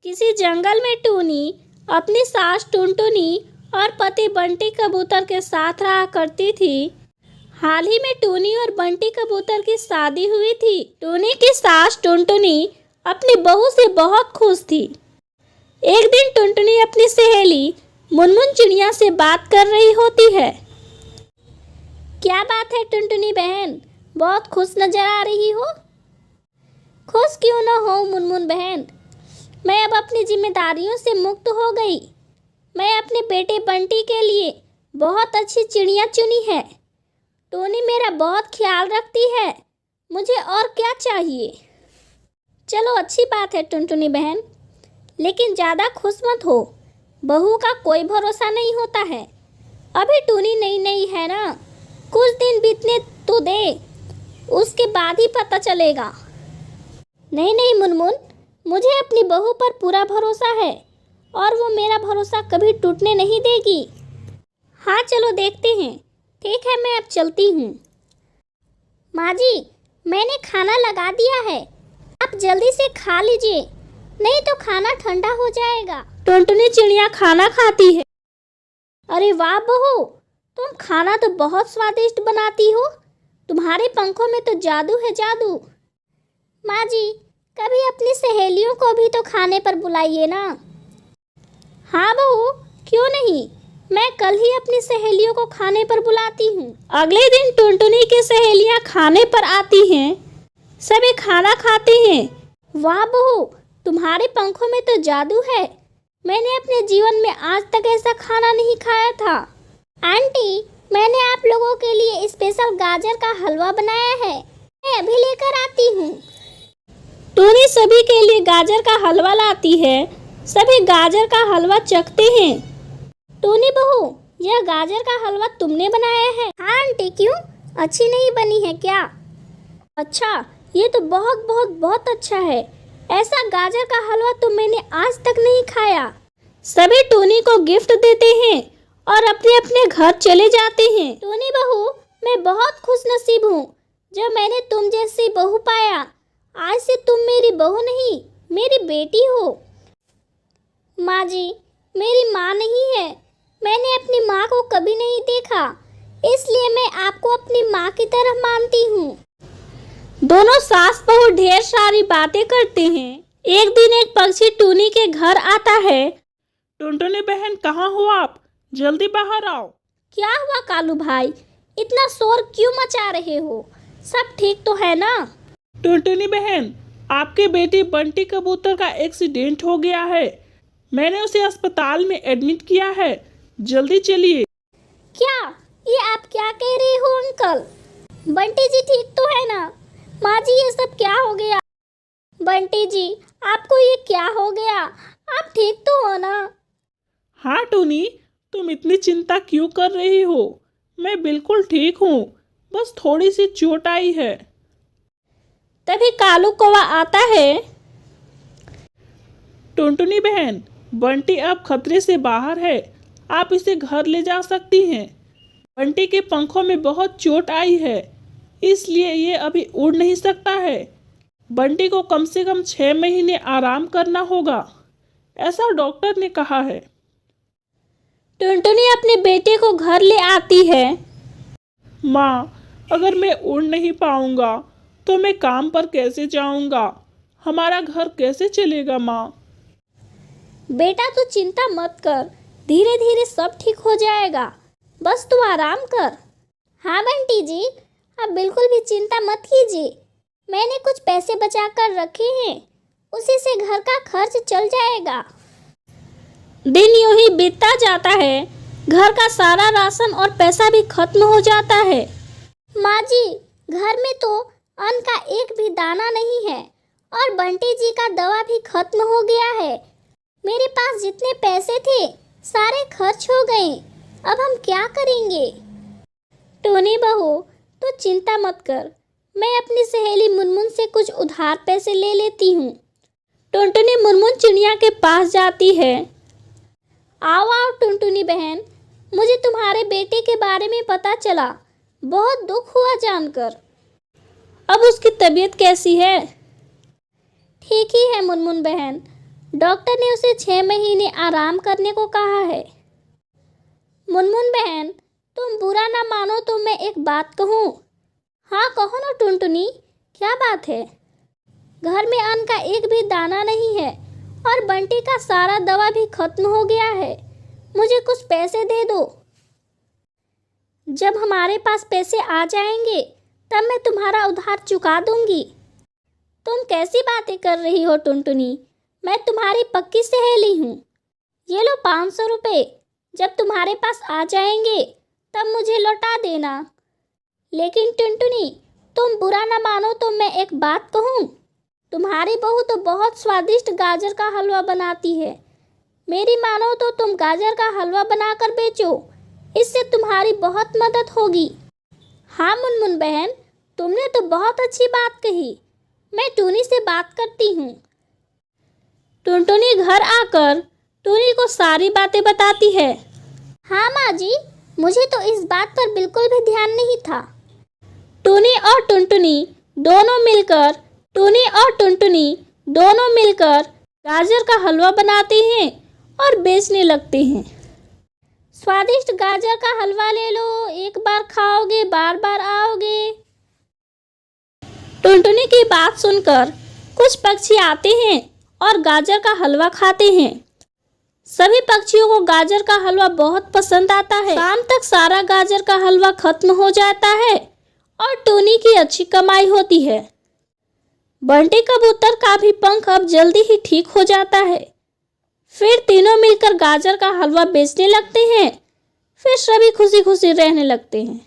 किसी जंगल में टूनी अपनी सास टुनटुनी और पति बंटी कबूतर के साथ रहा करती थी। हाल ही में टूनी और बंटी कबूतर की शादी हुई थी। टूनी की सास टुनटुनी अपनी बहू से बहुत खुश थी। एक दिन टुनटुनी अपनी सहेली मुनमुन चिड़िया से बात कर रही होती है। क्या बात है टुनटुनी बहन, बहुत खुश नजर आ रही हो। खुश क्यों न हो मुनमुन बहन, मैं अब अपनी जिम्मेदारियों से मुक्त हो गई। मैं अपने बेटे बंटी के लिए बहुत अच्छी चिड़िया चुनी है। टूनी मेरा बहुत ख्याल रखती है, मुझे और क्या चाहिए। चलो अच्छी बात है टुनटुनी बहन, लेकिन ज़्यादा खुश मत हो, बहू का कोई भरोसा नहीं होता है। अभी टूनी नई नई है ना, कुछ दिन बीतने तो दे, उसके बाद ही पता चलेगा। नहीं नहीं मुनमुन, मुझे अपनी बहू पर पूरा भरोसा है और वो मेरा भरोसा कभी टूटने नहीं देगी। हाँ चलो देखते हैं। ठीक है, मैं अब चलती हूँ। माँ जी, मैंने खाना लगा दिया है, आप जल्दी से खा लीजिए, नहीं तो खाना ठंडा हो जाएगा। टुनटुनी चिड़िया खाना खाती है। अरे वाह बहू, तुम खाना तो बहुत स्वादिष्ट बनाती हो, तुम्हारे पंखों में तो जादू है जादू। माँ जी, कभी अपनी सहेलियों को भी तो खाने पर बुलाइए ना। हाँ बहू, क्यों नहीं, मैं कल ही अपनी सहेलियों को खाने पर बुलाती हूँ। अगले दिन टुनटुनी की सहेलियाँ खाने पर आती हैं। सभी खाना खाते हैं। वाह बहू, तुम्हारे पंखों में तो जादू है, मैंने अपने जीवन में आज तक ऐसा खाना नहीं खाया था। आंटी, मैंने आप लोगों के लिए स्पेशल गाजर का हलवा बनाया है, मैं अभी लेकर आती हूँ। टूनी सभी के लिए गाजर का हलवा लाती है। सभी गाजर का हलवा चखते हैं। टूनी बहू, यह गाजर का हलवा तुमने बनाया है? हाँ आंटी, क्यों, अच्छी नहीं बनी है क्या? अच्छा, ये तो बहुत बहुत बहुत अच्छा है। ऐसा गाजर का हलवा तो मैंने आज तक नहीं खाया। सभी टूनी को गिफ्ट देते हैं और अपने अपने घर चले जाते हैं। टूनी बहू, मैं बहुत खुश नसीब हूँ जब मैंने तुम जैसी बहू पाया। आज से तुम मेरी बहू नहीं, मेरी बेटी हो। माँ जी, मेरी माँ नहीं है, मैंने अपनी माँ को कभी नहीं देखा, इसलिए मैं आपको अपनी माँ की तरह मानती हूँ। दोनों सास बहू ढेर सारी बातें करते हैं। एक दिन एक पक्षी टूनी के घर आता है। टुनटुनी बहन, कहाँ हो आप? जल्दी बाहर आओ। क्या हुआ कालू भाई, इतना शोर क्यों मचा रहे हो? सब ठीक तो है ना? टुनटुनी बहन, आपके बेटी बंटी कबूतर का एक्सीडेंट हो गया है, मैंने उसे अस्पताल में एडमिट किया है, जल्दी चलिए। क्या, ये आप क्या कह रहे हो अंकल? बंटी जी ठीक तो है ना? माँ जी, ये सब क्या हो गया? बंटी जी, आपको ये क्या हो गया? आप ठीक तो हो ना? हाँ टूनी, तुम इतनी चिंता क्यों कर रही हो? मैं बिल्कुल ठीक हूँ, बस थोड़ी सी चोट आई है। तभी कालू कौवा आता है। टुनटुनी बहन, बंटी अब खतरे से बाहर है, आप इसे घर ले जा सकती हैं। बंटी के पंखों में बहुत चोट आई है, इसलिए ये अभी उड़ नहीं सकता है। बंटी को कम से कम 6 महीने आराम करना होगा, ऐसा डॉक्टर ने कहा है। टुनटुनी अपने बेटे को घर ले आती है। माँ, अगर मैं उड़ नहीं पाऊंगा तो मैं काम पर कैसे जाऊंगा? हमारा घर कैसे चलेगा माँ? बेटा तू चिंता मत कर, धीरे धीरे सब ठीक हो जाएगा, बस तू आराम कर। हाँ बंटी जी, आप बिल्कुल भी चिंता मत कीजिए, मैंने कुछ पैसे बचा कर रखे हैं, उसी से घर का खर्च चल जाएगा। दिन यूं ही बीतता जाता है, घर का सारा राशन और पैसा भी खत्म हो जाता है। माँ जी, घर में तो अन्न का एक भी दाना नहीं है और बंटी जी का दवा भी खत्म हो गया है। मेरे पास जितने पैसे थे सारे खर्च हो गए, अब हम क्या करेंगे? टूनी बहू, तू चिंता मत कर, मैं अपनी सहेली मुनमुन से कुछ उधार पैसे ले लेती हूँ। टुनटुनी मुनमुन चिड़िया के पास जाती है। आओ आओ टुनटुनी बहन, मुझे तुम्हारे बेटे के बारे में पता चला, बहुत दुख हुआ जानकर। अब उसकी तबीयत कैसी है? ठीक ही है मुनमुन बहन, डॉक्टर ने उसे 6 महीने आराम करने को कहा है। मुनमुन बहन, तुम बुरा ना मानो तो मैं एक बात कहूँ? हाँ कहो ना टुनटुनी, क्या बात है? घर में अन्न का एक भी दाना नहीं है और बंटी का सारा दवा भी खत्म हो गया है। मुझे कुछ पैसे दे दो। जब हमारे पास पैसे आ जाएंगे तब मैं तुम्हारा उधार चुका दूंगी। तुम कैसी बातें कर रही हो टुनटुनी, मैं तुम्हारी पक्की सहेली हूँ। ये लो 500 रुपये, जब तुम्हारे पास आ जाएंगे तब मुझे लौटा देना। लेकिन टुनटुनी, तुम बुरा ना मानो तो मैं एक बात कहूँ? तुम्हारी बहू तो बहुत स्वादिष्ट गाजर का हलवा बनाती है। मेरी मानो तो तुम गाजर का हलवा बनाकर बेचो, इससे तुम्हारी बहुत मदद होगी। हाँ मुनमुन बहन, तुमने तो बहुत अच्छी बात कही। मैं टूनी से बात करती हूँ। टुनटुनी घर आकर टूनी को सारी बातें बताती है। हाँ माँ जी, मुझे तो इस बात पर बिल्कुल भी ध्यान नहीं था। टूनी और टुनटुनी दोनों मिलकर गाजर का हलवा बनाते हैं और बेचने लगते हैं। स्वादिष्ट गाजर का हलवा ले लो, एक बार खाओगे बार बार आओगे। टुनटुनी की बात सुनकर कुछ पक्षी आते हैं और गाजर का हलवा खाते हैं। सभी पक्षियों को गाजर का हलवा बहुत पसंद आता है। शाम तक सारा गाजर का हलवा खत्म हो जाता है और टूनी की अच्छी कमाई होती है। बंटी कबूतर का भी पंख अब जल्दी ही ठीक हो जाता है। फिर तीनों मिलकर गाजर का हलवा बेचने लगते हैं। फिर सभी खुशी खुशी रहने लगते हैं।